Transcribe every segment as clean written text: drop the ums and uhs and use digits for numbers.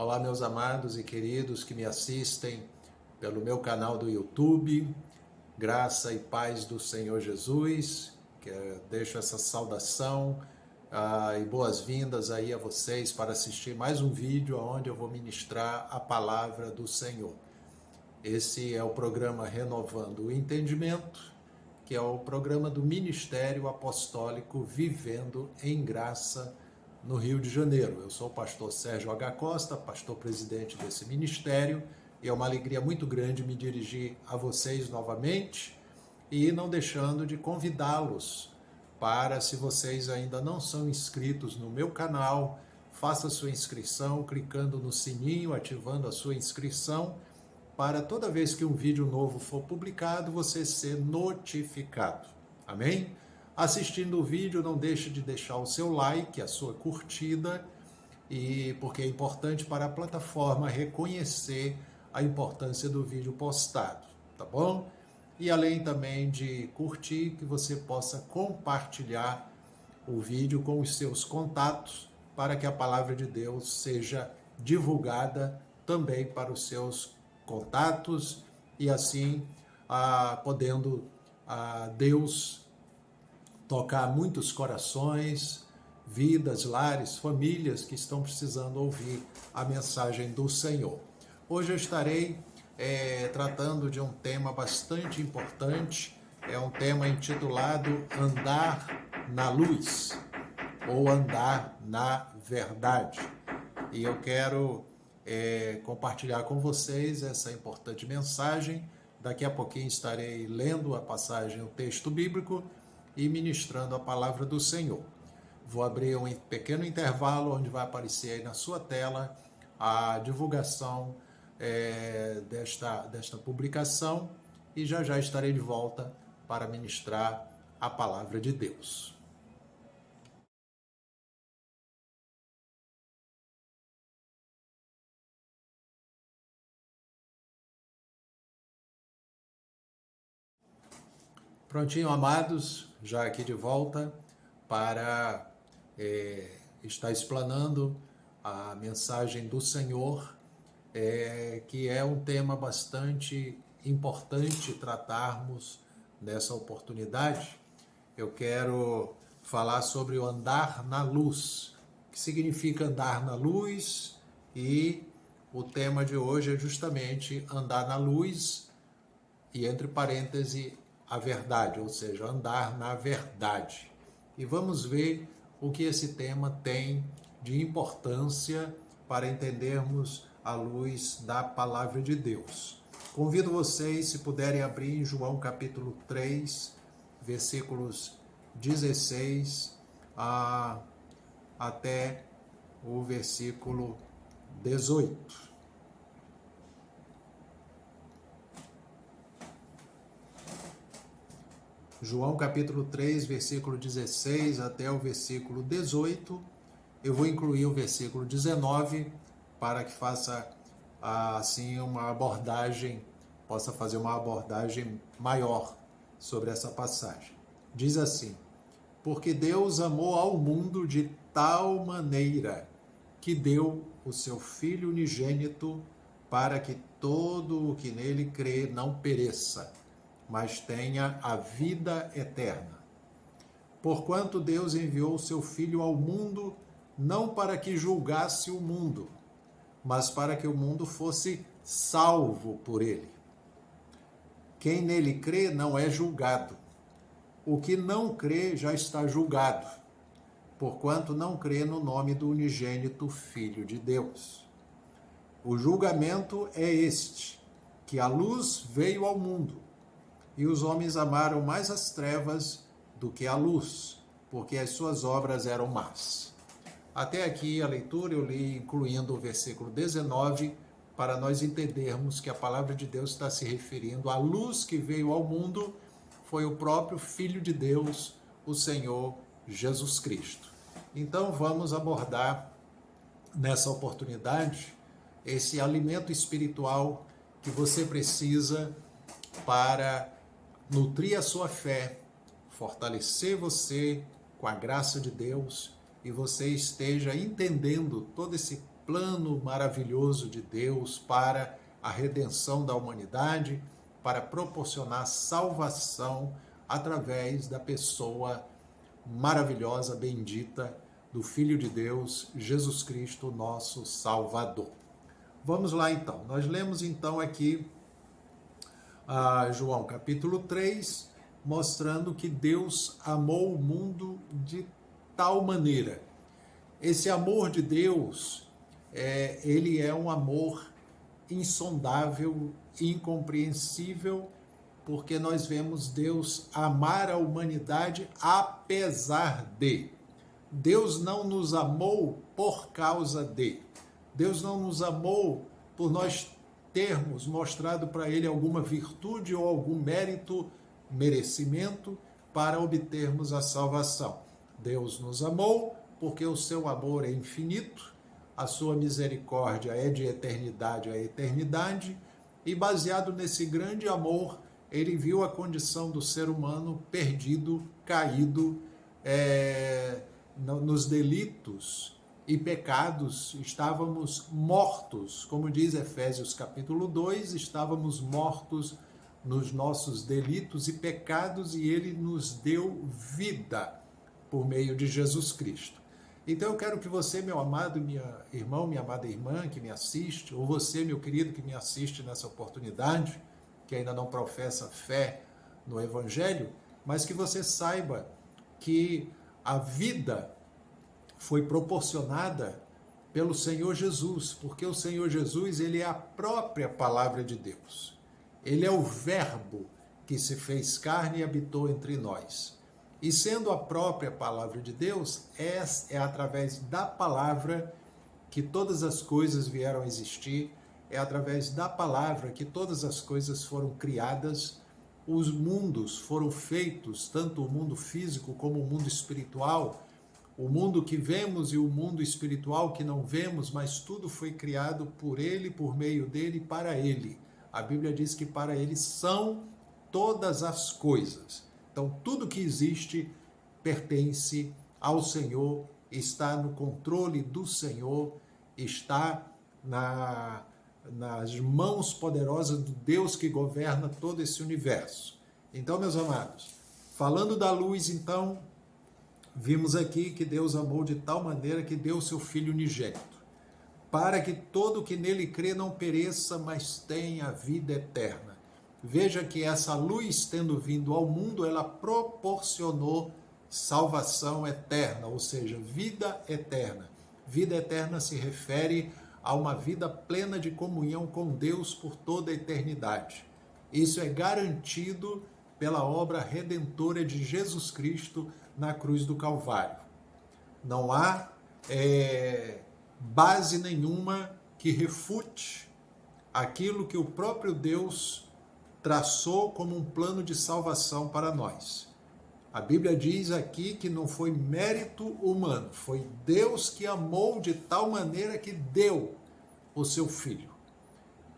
Olá, meus amados e queridos que me assistem pelo meu canal do YouTube. Graça e paz do Senhor Jesus. Deixo essa saudação e boas-vindas aí a vocês para assistir mais um vídeo onde eu vou ministrar a palavra do Senhor. Esse é o programa Renovando o Entendimento, que é o programa do Ministério Apostólico Vivendo em Graça no Rio de Janeiro. Eu sou o pastor Sérgio H. Costa, pastor presidente desse ministério, e é uma alegria muito grande me dirigir a vocês novamente e não deixando de convidá-los para, se vocês ainda não são inscritos no meu canal, faça sua inscrição clicando no sininho, ativando a sua inscrição, para toda vez que um vídeo novo for publicado, você ser notificado. Amém? Assistindo o vídeo, não deixe de deixar o seu like, a sua curtida, porque é importante para a plataforma reconhecer a importância do vídeo postado, tá bom? E além também de curtir, que você possa compartilhar o vídeo com os seus contatos, para que a palavra de Deus seja divulgada também para os seus contatos e assim podendo Deus tocar muitos corações, vidas, lares, famílias que estão precisando ouvir a mensagem do Senhor. Hoje eu estarei tratando de um tema bastante importante, é um tema intitulado Andar na Luz, ou Andar na Verdade. E eu quero compartilhar com vocês essa importante mensagem. Daqui a pouquinho estarei lendo a passagem, o texto bíblico, e ministrando a palavra do Senhor. Vou abrir um pequeno intervalo onde vai aparecer aí na sua tela a divulgação desta publicação e já estarei de volta para ministrar a palavra de Deus. Prontinho, amados, já aqui de volta para estar explanando a mensagem do Senhor, que é um tema bastante importante tratarmos nessa oportunidade. Eu quero falar sobre o andar na luz, que significa andar na luz, e o tema de hoje é justamente andar na luz e, entre parênteses, a verdade, ou seja, andar na verdade. E vamos ver o que esse tema tem de importância para entendermos à luz da palavra de Deus. Convido vocês, se puderem, abrir em João capítulo 3, versículos 16 até o versículo 18. João capítulo 3, versículo 16 até o versículo 18. Eu vou incluir o versículo 19 para que faça assim possa fazer uma abordagem maior sobre essa passagem. Diz assim: porque Deus amou ao mundo de tal maneira que deu o seu Filho unigênito, para que todo o que nele crê não pereça, mas tenha a vida eterna. Porquanto Deus enviou o seu Filho ao mundo, não para que julgasse o mundo, mas para que o mundo fosse salvo por ele. Quem nele crê não é julgado. O que não crê já está julgado, porquanto não crê no nome do unigênito Filho de Deus. O julgamento é este, que a luz veio ao mundo, e os homens amaram mais as trevas do que a luz, porque as suas obras eram más. Até aqui a leitura eu li incluindo o versículo 19, para nós entendermos que a palavra de Deus está se referindo à luz que veio ao mundo, foi o próprio Filho de Deus, o Senhor Jesus Cristo. Então vamos abordar nessa oportunidade esse alimento espiritual que você precisa para nutrir a sua fé, fortalecer você com a graça de Deus, e você esteja entendendo todo esse plano maravilhoso de Deus para a redenção da humanidade, para proporcionar salvação através da pessoa maravilhosa, bendita do Filho de Deus, Jesus Cristo, nosso Salvador. Vamos lá então. Nós lemos então aqui João capítulo 3, mostrando que Deus amou o mundo de tal maneira. Esse amor de Deus, ele é um amor insondável, incompreensível, porque nós vemos Deus amar a humanidade apesar de. Deus não nos amou por causa de. Deus não nos amou por nós termos mostrado para Ele alguma virtude ou algum mérito, merecimento para obtermos a salvação. Deus nos amou porque o seu amor é infinito, a sua misericórdia é de eternidade a eternidade, e baseado nesse grande amor, Ele viu a condição do ser humano perdido, caído, nos delitos e pecados, estávamos mortos, como diz Efésios capítulo 2, estávamos mortos nos nossos delitos e pecados, e Ele nos deu vida por meio de Jesus Cristo. Então eu quero que você, meu amado irmão, minha amada irmã que me assiste, ou você, meu querido, que me assiste nessa oportunidade, que ainda não professa fé no Evangelho, mas que você saiba que a vida foi proporcionada pelo Senhor Jesus, porque o Senhor Jesus, ele é a própria palavra de Deus. Ele é o Verbo que se fez carne e habitou entre nós. E sendo a própria palavra de Deus, é através da palavra que todas as coisas vieram a existir, é através da palavra que todas as coisas foram criadas, os mundos foram feitos, tanto o mundo físico como o mundo espiritual, o mundo que vemos e o mundo espiritual que não vemos, mas tudo foi criado por Ele, por meio dEle e para Ele. A Bíblia diz que para Ele são todas as coisas. Então, tudo que existe pertence ao Senhor, está no controle do Senhor, está nas mãos poderosas do Deus que governa todo esse universo. Então, meus amados, falando da luz, então, vimos aqui que Deus amou de tal maneira que deu o seu Filho unigênito, para que todo que nele crê não pereça, mas tenha vida eterna. Veja que essa luz, tendo vindo ao mundo, ela proporcionou salvação eterna, ou seja, vida eterna. Vida eterna se refere a uma vida plena de comunhão com Deus por toda a eternidade. Isso é garantido pela obra redentora de Jesus Cristo na cruz do Calvário. Não há base nenhuma que refute aquilo que o próprio Deus traçou como um plano de salvação para nós. A Bíblia diz aqui que não foi mérito humano, foi Deus que amou de tal maneira que deu o seu Filho.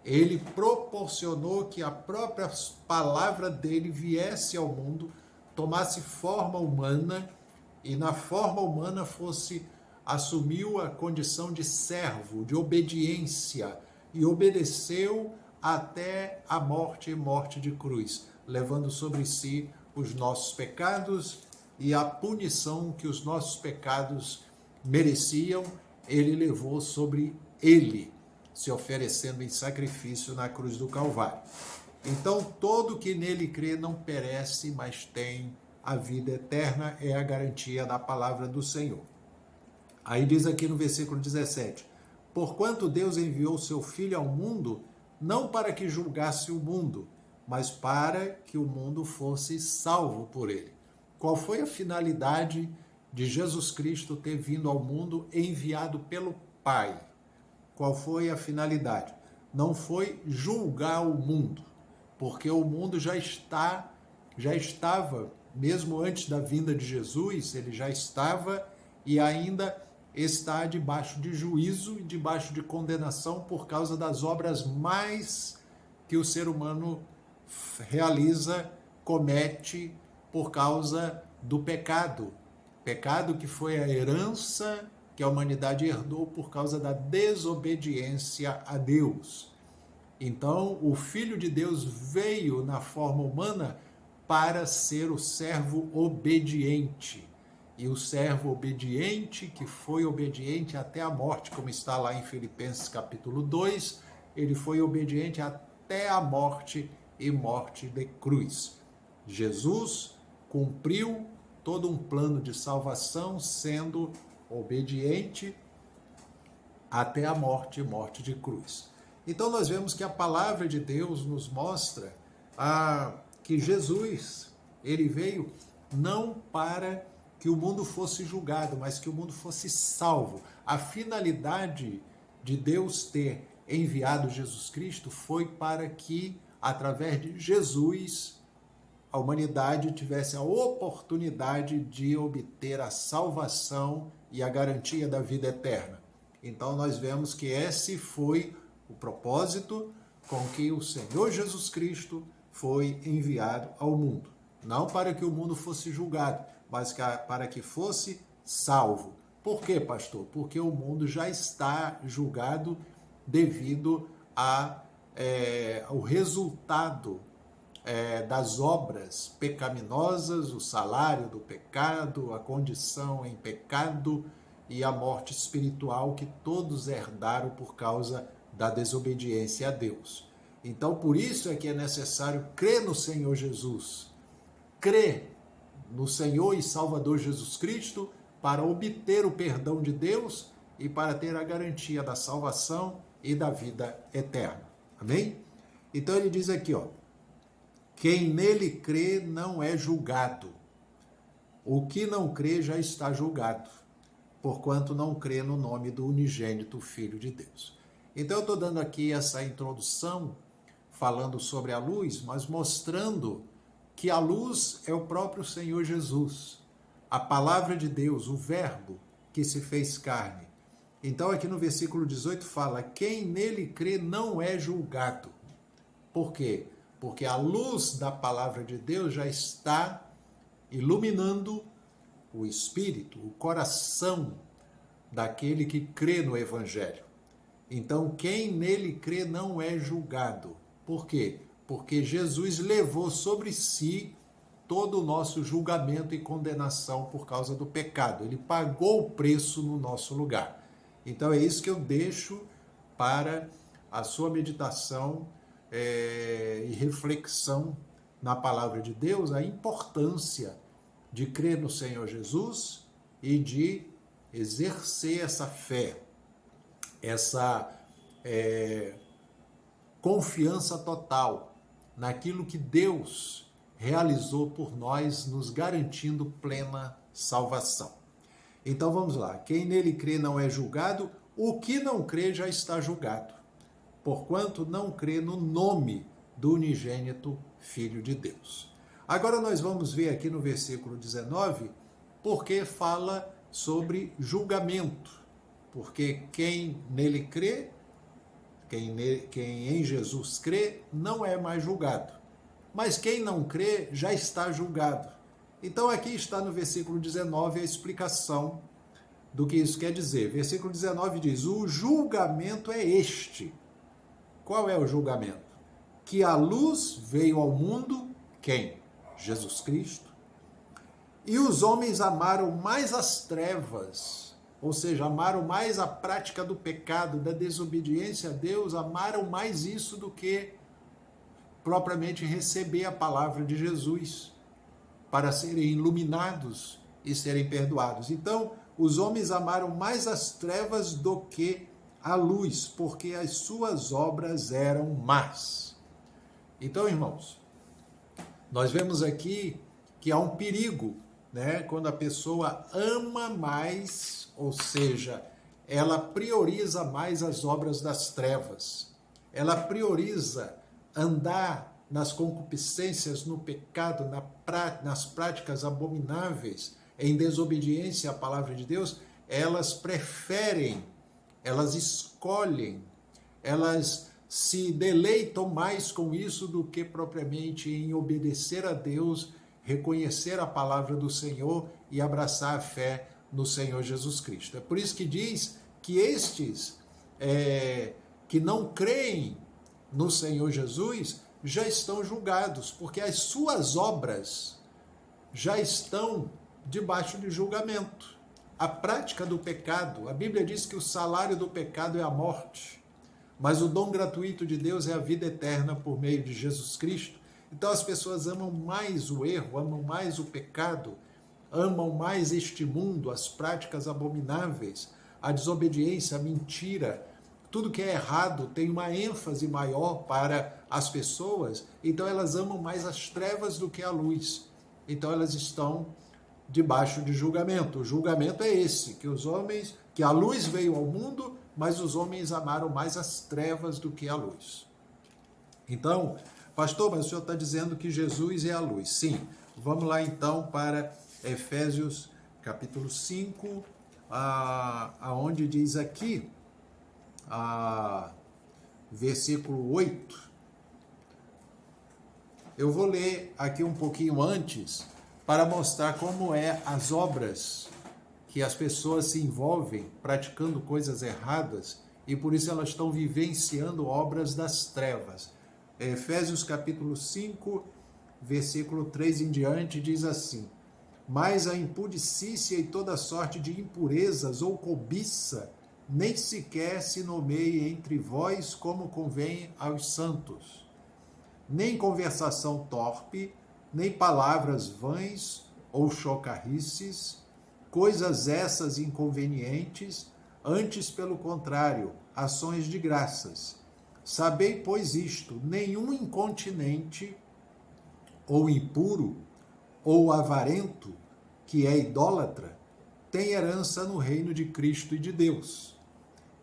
Ele proporcionou que a própria palavra dele viesse ao mundo, tomasse forma humana e na forma humana assumiu a condição de servo, de obediência, e obedeceu até a morte e morte de cruz, levando sobre si os nossos pecados e a punição que os nossos pecados mereciam, ele levou sobre ele, se oferecendo em sacrifício na cruz do Calvário. Então, todo que nele crê não perece, mas tem a vida eterna, é a garantia da palavra do Senhor. Aí diz aqui no versículo 17, porquanto Deus enviou seu Filho ao mundo, não para que julgasse o mundo, mas para que o mundo fosse salvo por ele. Qual foi a finalidade de Jesus Cristo ter vindo ao mundo enviado pelo Pai? Qual foi a finalidade? Não foi julgar o mundo, porque o mundo já estava, mesmo antes da vinda de Jesus, ele já estava e ainda está debaixo de juízo e debaixo de condenação por causa das obras mais que o ser humano realiza, comete por causa do pecado. Pecado que foi a herança que a humanidade herdou por causa da desobediência a Deus. Então, o Filho de Deus veio na forma humana para ser o servo obediente. E o servo obediente, que foi obediente até a morte, como está lá em Filipenses capítulo 2, ele foi obediente até a morte e morte de cruz. Jesus cumpriu todo um plano de salvação, sendo obediente até a morte e morte de cruz. Então nós vemos que a palavra de Deus nos mostra que Jesus, ele veio não para que o mundo fosse julgado, mas que o mundo fosse salvo. A finalidade de Deus ter enviado Jesus Cristo foi para que, através de Jesus, a humanidade tivesse a oportunidade de obter a salvação e a garantia da vida eterna. Então nós vemos que esse foi o propósito com que o Senhor Jesus Cristo foi enviado ao mundo. Não para que o mundo fosse julgado, mas para que fosse salvo. Por quê, pastor? Porque o mundo já está julgado devido ao resultado das obras pecaminosas, o salário do pecado, a condição em pecado e a morte espiritual que todos herdaram por causa da desobediência a Deus. Então, por isso é que é necessário crer no Senhor Jesus, crer no Senhor e Salvador Jesus Cristo para obter o perdão de Deus e para ter a garantia da salvação e da vida eterna. Amém? Então ele diz aqui, quem nele crê não é julgado. O que não crê já está julgado, porquanto não crê no nome do unigênito Filho de Deus. Então eu estou dando aqui essa introdução, falando sobre a luz, mas mostrando que a luz é o próprio Senhor Jesus, a palavra de Deus, o verbo que se fez carne. Então aqui no versículo 18 fala, quem nele crê não é julgado. Por quê? Porque a luz da palavra de Deus já está iluminando o espírito, o coração daquele que crê no Evangelho. Então, quem nele crê não é julgado. Por quê? Porque Jesus levou sobre si todo o nosso julgamento e condenação por causa do pecado. Ele pagou o preço no nosso lugar. Então, é isso que eu deixo para a sua meditação e reflexão na palavra de Deus, a importância de crer no Senhor Jesus e de exercer essa fé, essa confiança total naquilo que Deus realizou por nós, nos garantindo plena salvação. Então vamos lá, quem nele crê não é julgado, o que não crê já está julgado, porquanto não crê no nome do unigênito Filho de Deus. Agora nós vamos ver aqui no versículo 19, porque fala sobre julgamento, porque quem nele crê, quem em Jesus crê, não é mais julgado. Mas quem não crê já está julgado. Então aqui está no versículo 19 a explicação do que isso quer dizer. Versículo 19 diz, o julgamento é este. Qual é o julgamento? Que a luz veio ao mundo, quem? Jesus Cristo. E os homens amaram mais as trevas, ou seja, amaram mais a prática do pecado, da desobediência a Deus, amaram mais isso do que propriamente receber a palavra de Jesus, para serem iluminados e serem perdoados. Então, os homens amaram mais as trevas do que a luz, porque as suas obras eram más. Então, irmãos, nós vemos aqui que há um perigo, né? Quando a pessoa ama mais, ou seja, ela prioriza mais as obras das trevas, ela prioriza andar nas concupiscências, no pecado, nas práticas abomináveis, em desobediência à palavra de Deus, elas preferem, elas escolhem, elas se deleitam mais com isso do que propriamente em obedecer a Deus, reconhecer a palavra do Senhor e abraçar a fé no Senhor Jesus Cristo. É por isso que diz que estes que não creem no Senhor Jesus já estão julgados, porque as suas obras já estão debaixo de julgamento. A prática do pecado, a Bíblia diz que o salário do pecado é a morte, mas o dom gratuito de Deus é a vida eterna por meio de Jesus Cristo. Então as pessoas amam mais o erro, amam mais o pecado, amam mais este mundo, as práticas abomináveis, a desobediência, a mentira. Tudo que é errado tem uma ênfase maior para as pessoas, então elas amam mais as trevas do que a luz. Então elas estão debaixo de julgamento. O julgamento é esse, que a luz veio ao mundo, mas os homens amaram mais as trevas do que a luz. Então, pastor, mas o senhor está dizendo que Jesus é a luz. Sim, vamos lá então para Efésios capítulo 5, aonde diz aqui, versículo 8. Eu vou ler aqui um pouquinho antes, para mostrar como é as obras que as pessoas se envolvem praticando coisas erradas e por isso elas estão vivenciando obras das trevas. Efésios capítulo 5, versículo 3 em diante diz assim: mas a impudicícia e toda sorte de impurezas ou cobiça nem sequer se nomeie entre vós como convém aos santos, nem conversação torpe, nem palavras vãs ou chocarrices, coisas essas inconvenientes, antes pelo contrário, ações de graças. Sabei, pois, isto: nenhum incontinente, ou impuro, ou avarento, que é idólatra, tem herança no reino de Cristo e de Deus.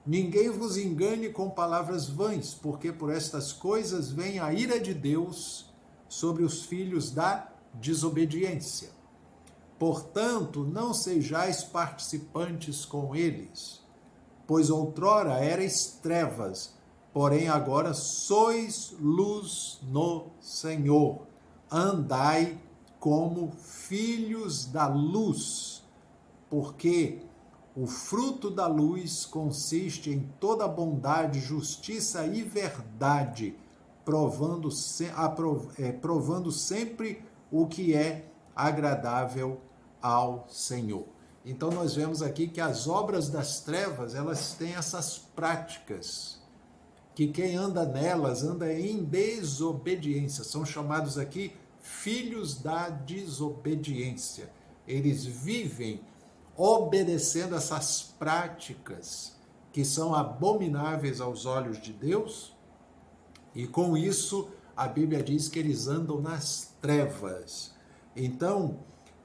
Ninguém vos engane com palavras vãs, porque por estas coisas vem a ira de Deus sobre os filhos da desobediência. Portanto, não sejais participantes com eles, pois outrora erais trevas, porém agora sois luz no Senhor. Andai como filhos da luz, porque o fruto da luz consiste em toda bondade, justiça e verdade, provando sempre o que é agradável ao Senhor. Então nós vemos aqui que as obras das trevas, elas têm essas práticas, que quem anda nelas anda em desobediência. São chamados aqui filhos da desobediência. Eles vivem obedecendo essas práticas que são abomináveis aos olhos de Deus, e com isso a Bíblia diz que eles andam nas trevas. Então,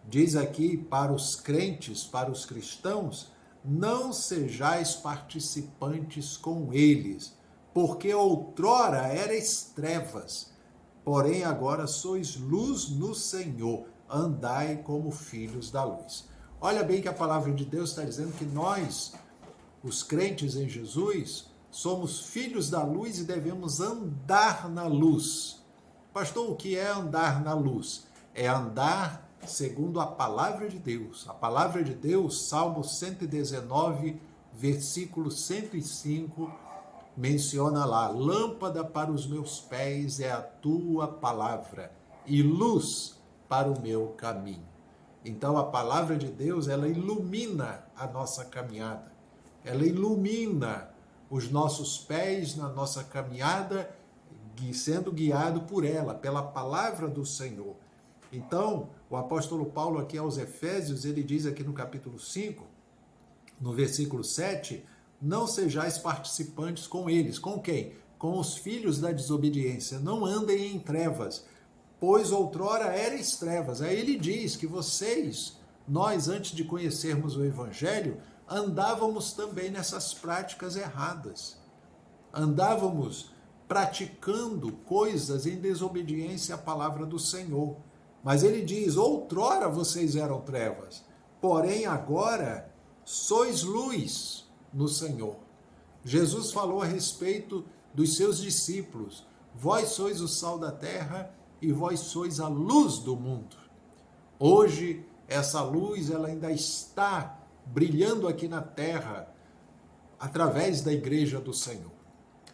diz aqui para os crentes, para os cristãos: não sejais participantes com eles, porque outrora erais trevas, porém agora sois luz no Senhor, andai como filhos da luz. Olha bem que a palavra de Deus está dizendo que nós, os crentes em Jesus, somos filhos da luz e devemos andar na luz. Pastor, o que é andar na luz? É andar segundo a palavra de Deus. A palavra de Deus, Salmo 119, versículo 105, menciona lá: lâmpada para os meus pés é a tua palavra e luz para o meu caminho. Então a palavra de Deus, ela ilumina a nossa caminhada, ela ilumina os nossos pés na nossa caminhada, sendo guiado por ela, pela palavra do Senhor. Então, o apóstolo Paulo aqui aos Efésios, ele diz aqui no capítulo 5, no versículo 7, não sejais participantes com eles. Com quem? Com os filhos da desobediência. Não andem em trevas, pois outrora erais trevas. Aí ele diz que nós, antes de conhecermos o Evangelho, andávamos também nessas práticas erradas. Andávamos praticando coisas em desobediência à palavra do Senhor. Mas ele diz: outrora vocês eram trevas, porém agora sois luz no Senhor. Jesus falou a respeito dos seus discípulos: vós sois o sal da terra e vós sois a luz do mundo. Hoje, essa luz ela ainda está brilhando aqui na terra através da igreja do Senhor.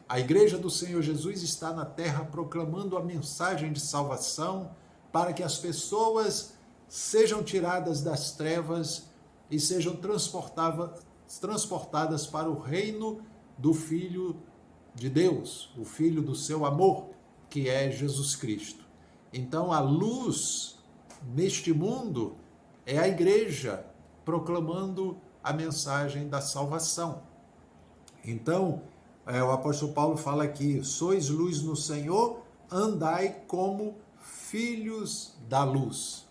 A igreja do Senhor Jesus está na terra proclamando a mensagem de salvação para que as pessoas sejam tiradas das trevas e sejam transportadas para o reino do Filho de Deus, o Filho do seu amor, que é Jesus Cristo. Então, a luz neste mundo é a igreja proclamando a mensagem da salvação. Então, o apóstolo Paulo fala aqui: sois luz no Senhor, andai como filhos da luz.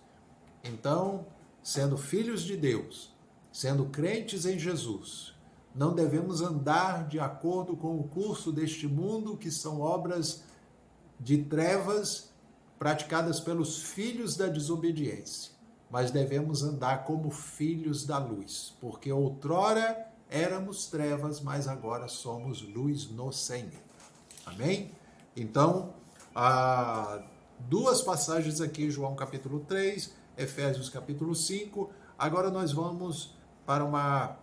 Então, sendo filhos de Deus, sendo crentes em Jesus, não devemos andar de acordo com o curso deste mundo, que são obras de trevas praticadas pelos filhos da desobediência, mas devemos andar como filhos da luz, porque outrora éramos trevas, mas agora somos luz no Senhor. Amém? Então, há duas passagens aqui, João capítulo 3, Efésios capítulo 5. Agora nós vamos para uma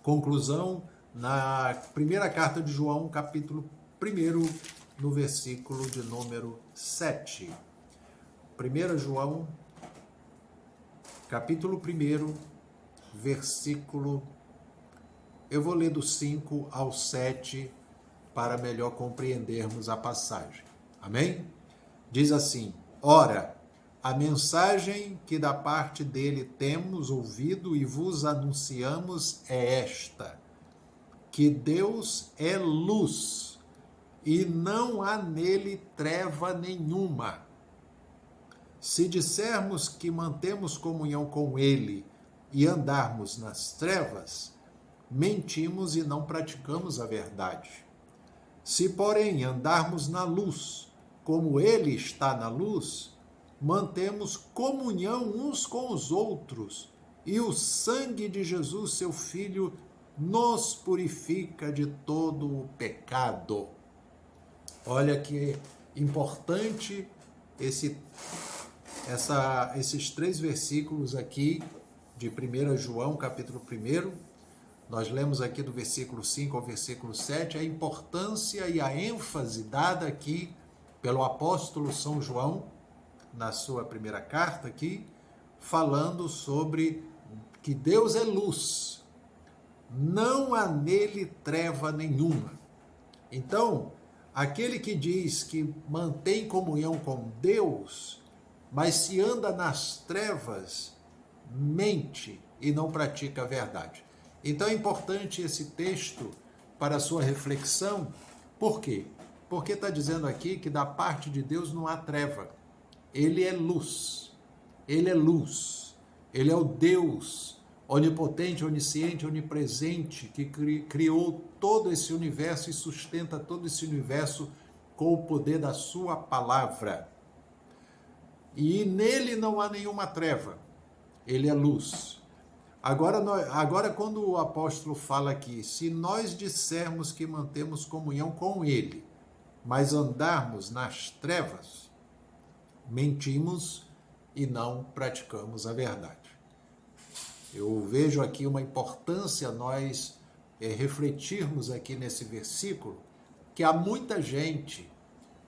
conclusão na primeira carta de João, capítulo 1, no versículo de número 7. 1 João, capítulo 1, versículo, eu vou ler do 5 ao 7 para melhor compreendermos a passagem. Amém? Diz assim: ora, a mensagem que da parte dele temos ouvido e vos anunciamos é esta: que Deus é luz e não há nele treva nenhuma. Se dissermos que mantemos comunhão com ele e andarmos nas trevas, mentimos e não praticamos a verdade. Se, porém, andarmos na luz, como ele está na luz, mantemos comunhão uns com os outros, e o sangue de Jesus, seu Filho, nos purifica de todo o pecado. Olha que importante esses 3 versículos aqui de 1 João, capítulo 1. Nós lemos aqui do versículo 5 ao versículo 7 a importância e a ênfase dada aqui pelo apóstolo São João, na sua primeira carta aqui, falando sobre que Deus é luz, não há nele treva nenhuma. Então, aquele que diz que mantém comunhão com Deus, mas se anda nas trevas, mente e não pratica a verdade. Então é importante esse texto para a sua reflexão. Por quê? Porque está dizendo aqui que da parte de Deus não há treva. Ele é luz. Ele é luz. Ele é o Deus onipotente, onisciente, onipresente, que criou todo esse universo e sustenta todo esse universo com o poder da sua palavra. E nele não há nenhuma treva. Ele é luz. Agora, quando o apóstolo fala aqui, se nós dissermos que mantemos comunhão com ele, mas andarmos nas trevas, mentimos e não praticamos a verdade. Eu vejo aqui uma importância nós refletirmos aqui nesse versículo, que há muita gente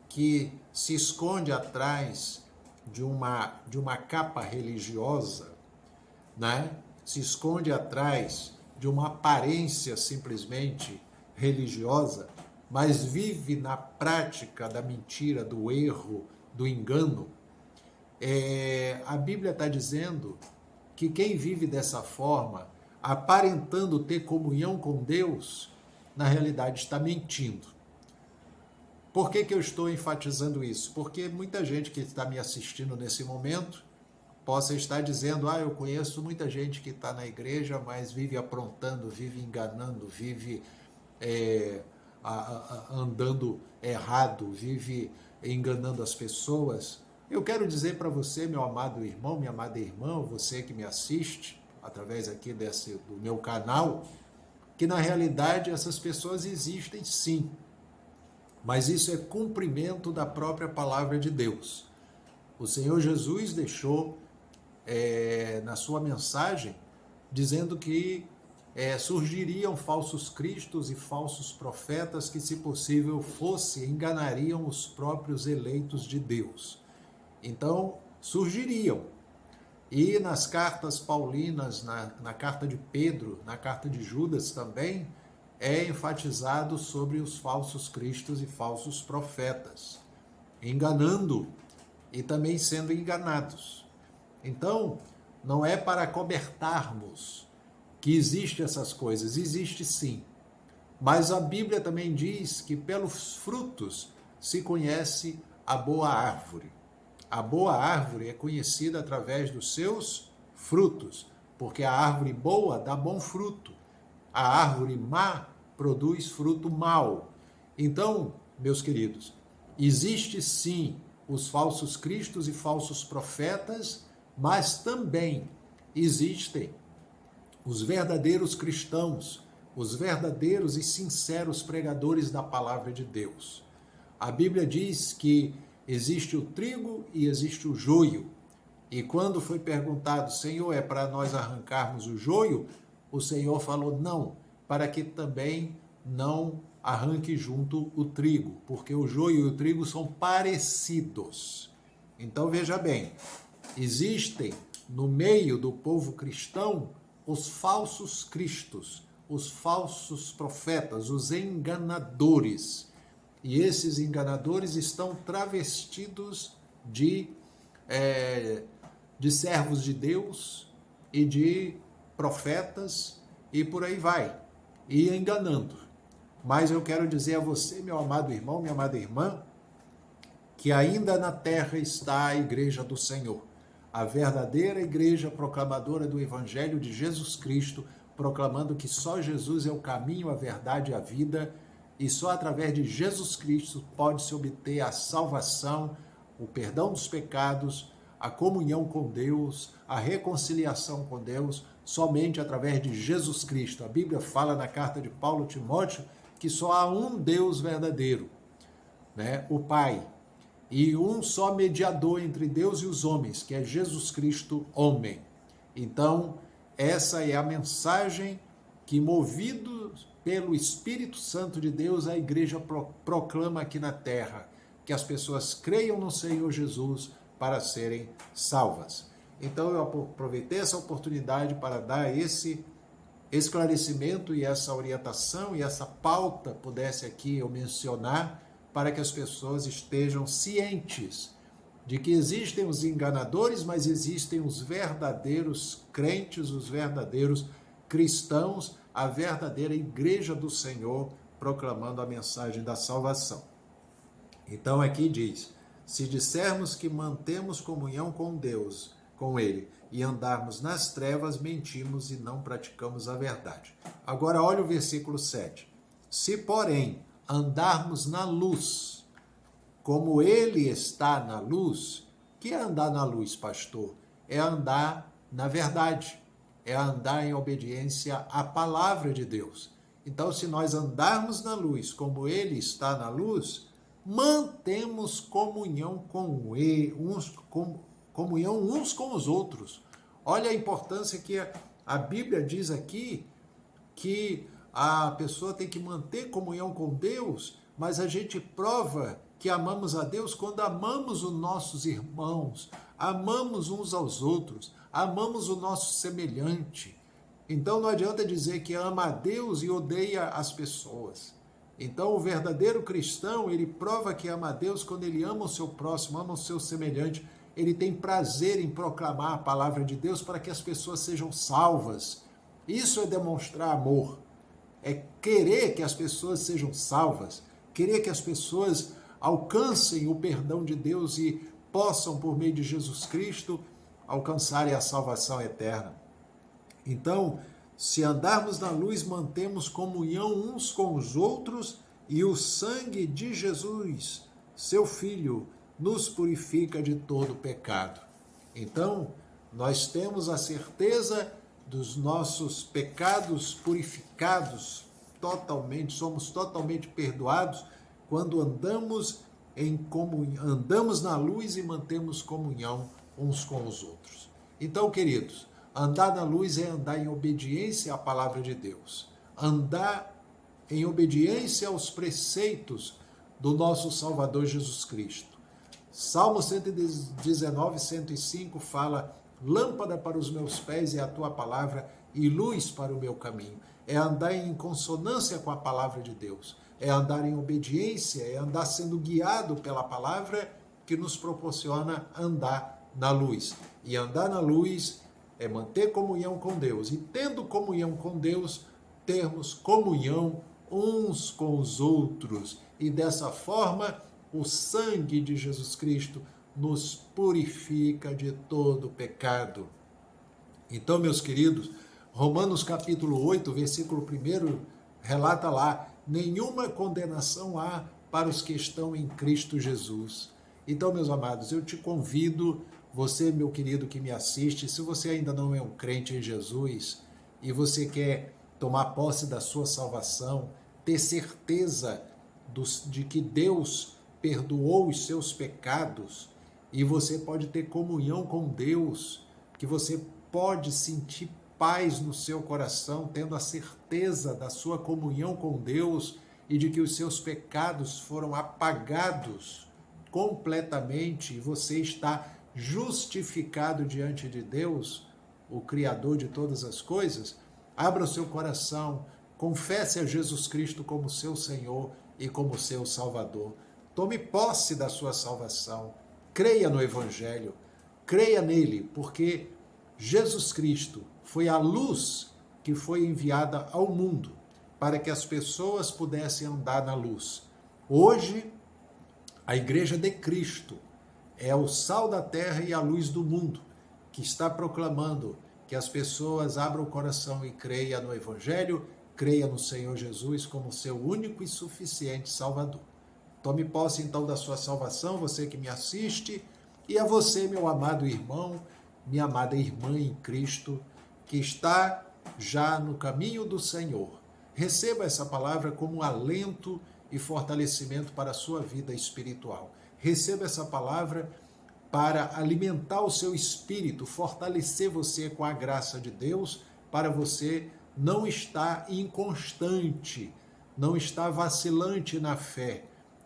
que se esconde atrás de uma capa religiosa, né? Se esconde atrás de uma aparência simplesmente religiosa, mas vive na prática da mentira, do erro, do engano. A Bíblia está dizendo que quem vive dessa forma, aparentando ter comunhão com Deus, na realidade está mentindo. Por que eu estou enfatizando isso? Porque muita gente que está me assistindo nesse momento possa estar dizendo: eu conheço muita gente que está na igreja, mas vive aprontando, vive enganando, vive andando errado, vive enganando as pessoas. Eu quero dizer para você, meu amado irmão, minha amada irmã, você que me assiste através aqui do meu canal, que na realidade essas pessoas existem sim, mas isso é cumprimento da própria palavra de Deus. O Senhor Jesus deixou na sua mensagem dizendo que surgiriam falsos cristos e falsos profetas que, se possível fosse, enganariam os próprios eleitos de Deus. Então, surgiriam. E nas cartas paulinas, na carta de Pedro, na carta de Judas também, é enfatizado sobre os falsos cristos e falsos profetas, enganando e também sendo enganados. Então, não é para cobertarmos que existem essas coisas, existe sim. Mas a Bíblia também diz que pelos frutos se conhece a boa árvore. A boa árvore é conhecida através dos seus frutos, porque a árvore boa dá bom fruto, a árvore má produz fruto mau. Então, meus queridos, existe sim os falsos cristos e falsos profetas, mas também existem os verdadeiros cristãos, os verdadeiros e sinceros pregadores da palavra de Deus. A Bíblia diz que existe o trigo e existe o joio. E quando foi perguntado, Senhor, é para nós arrancarmos o joio? O Senhor falou, não, para que também não arranque junto o trigo, porque o joio e o trigo são parecidos. Então veja bem, existem no meio do povo cristão os falsos cristos, os falsos profetas, os enganadores. E esses enganadores estão travestidos de servos de Deus e de profetas e por aí vai, e enganando. Mas eu quero dizer a você, meu amado irmão, minha amada irmã, que ainda na terra está a igreja do Senhor, a verdadeira igreja proclamadora do Evangelho de Jesus Cristo, proclamando que só Jesus é o caminho, a verdade e a vida, e só através de Jesus Cristo pode-se obter a salvação, o perdão dos pecados, a comunhão com Deus, a reconciliação com Deus, somente através de Jesus Cristo. A Bíblia fala na carta de Paulo a Timóteo que só há um Deus verdadeiro, né? O Pai, e um só mediador entre Deus e os homens, que é Jesus Cristo, homem. Então, essa é a mensagem que, movido pelo Espírito Santo de Deus, a igreja proclama aqui na terra, que as pessoas creiam no Senhor Jesus para serem salvas. Então, eu aproveitei essa oportunidade para dar esse esclarecimento e essa orientação e essa pauta, pudesse aqui eu mencionar, para que as pessoas estejam cientes de que existem os enganadores, mas existem os verdadeiros crentes, os verdadeiros cristãos, a verdadeira igreja do Senhor, proclamando a mensagem da salvação. Então aqui diz, se dissermos que mantemos comunhão com Deus, com Ele, e andarmos nas trevas, mentimos e não praticamos a verdade. Agora olha o versículo 7. Se, porém, andarmos na luz, como Ele está na luz, que é andar na luz, pastor? É andar na verdade, é andar em obediência à palavra de Deus. Então, se nós andarmos na luz, como Ele está na luz, mantemos comunhão com Ele, comunhão uns com os outros. Olha a importância que a Bíblia diz aqui, que a pessoa tem que manter comunhão com Deus, mas a gente prova que amamos a Deus quando amamos os nossos irmãos, amamos uns aos outros, amamos o nosso semelhante. Então não adianta dizer que ama a Deus e odeia as pessoas. Então o verdadeiro cristão, ele prova que ama a Deus quando ele ama o seu próximo, ama o seu semelhante. Ele tem prazer em proclamar a palavra de Deus para que as pessoas sejam salvas. Isso é demonstrar amor. É querer que as pessoas sejam salvas, querer que as pessoas alcancem o perdão de Deus e possam, por meio de Jesus Cristo, alcançarem a salvação eterna. Então, se andarmos na luz, mantemos comunhão uns com os outros e o sangue de Jesus, seu Filho, nos purifica de todo pecado. Então, nós temos a certeza dos nossos pecados purificados totalmente, somos totalmente perdoados quando andamos em comunhão, andamos na luz e mantemos comunhão uns com os outros. Então, queridos, Andar na luz é andar em obediência à palavra de Deus. Andar em obediência aos preceitos do nosso Salvador Jesus Cristo. Salmo 119, 105 fala: lâmpada para os meus pés é a tua palavra e luz para o meu caminho. É andar em consonância com a palavra de Deus. É andar em obediência, é andar sendo guiado pela palavra que nos proporciona andar na luz. E andar na luz é manter comunhão com Deus. E tendo comunhão com Deus, termos comunhão uns com os outros. E dessa forma, o sangue de Jesus Cristo nos purifica de todo pecado. Então, meus queridos, Romanos capítulo 8, versículo 1, relata lá: nenhuma condenação há para os que estão em Cristo Jesus. Então, meus amados, eu te convido, você, meu querido que me assiste, se você ainda não é um crente em Jesus e você quer tomar posse da sua salvação, ter certeza de que Deus perdoou os seus pecados e você pode ter comunhão com Deus, que você pode sentir paz no seu coração, tendo a certeza da sua comunhão com Deus e de que os seus pecados foram apagados completamente e você está justificado diante de Deus, o Criador de todas as coisas. Abra o seu coração, confesse a Jesus Cristo como seu Senhor e como seu Salvador. Tome posse da sua salvação, creia no Evangelho, creia nele, porque Jesus Cristo foi a luz que foi enviada ao mundo para que as pessoas pudessem andar na luz. Hoje, a Igreja de Cristo é o sal da terra e a luz do mundo, que está proclamando que as pessoas abram o coração e creiam no Evangelho, creiam no Senhor Jesus como seu único e suficiente Salvador. Tome posse então da sua salvação, você que me assiste, e a você, meu amado irmão, minha amada irmã em Cristo, que está já no caminho do Senhor. Receba essa palavra como um alento e fortalecimento para a sua vida espiritual. Receba essa palavra para alimentar o seu espírito, fortalecer você com a graça de Deus, para você não estar inconstante, não estar vacilante na fé,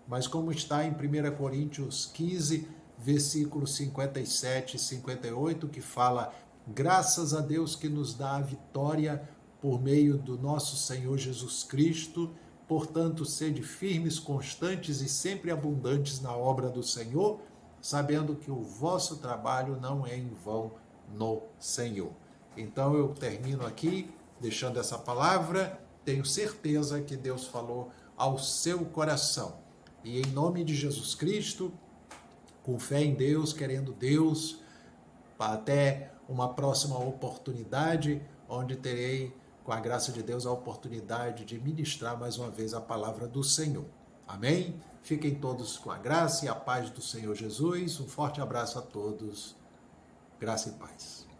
mas como está em 1 Coríntios 15, versículos 57 e 58, que fala: graças a Deus que nos dá a vitória por meio do nosso Senhor Jesus Cristo. Portanto, sede firmes, constantes e sempre abundantes na obra do Senhor, sabendo que o vosso trabalho não é em vão no Senhor. Então eu termino aqui deixando essa palavra, tenho certeza que Deus falou ao seu coração. E em nome de Jesus Cristo, com fé em Deus, querendo Deus, até uma próxima oportunidade, onde terei, com a graça de Deus, a oportunidade de ministrar mais uma vez a palavra do Senhor. Amém? Fiquem todos com a graça e a paz do Senhor Jesus. Um forte abraço a todos. Graça e paz.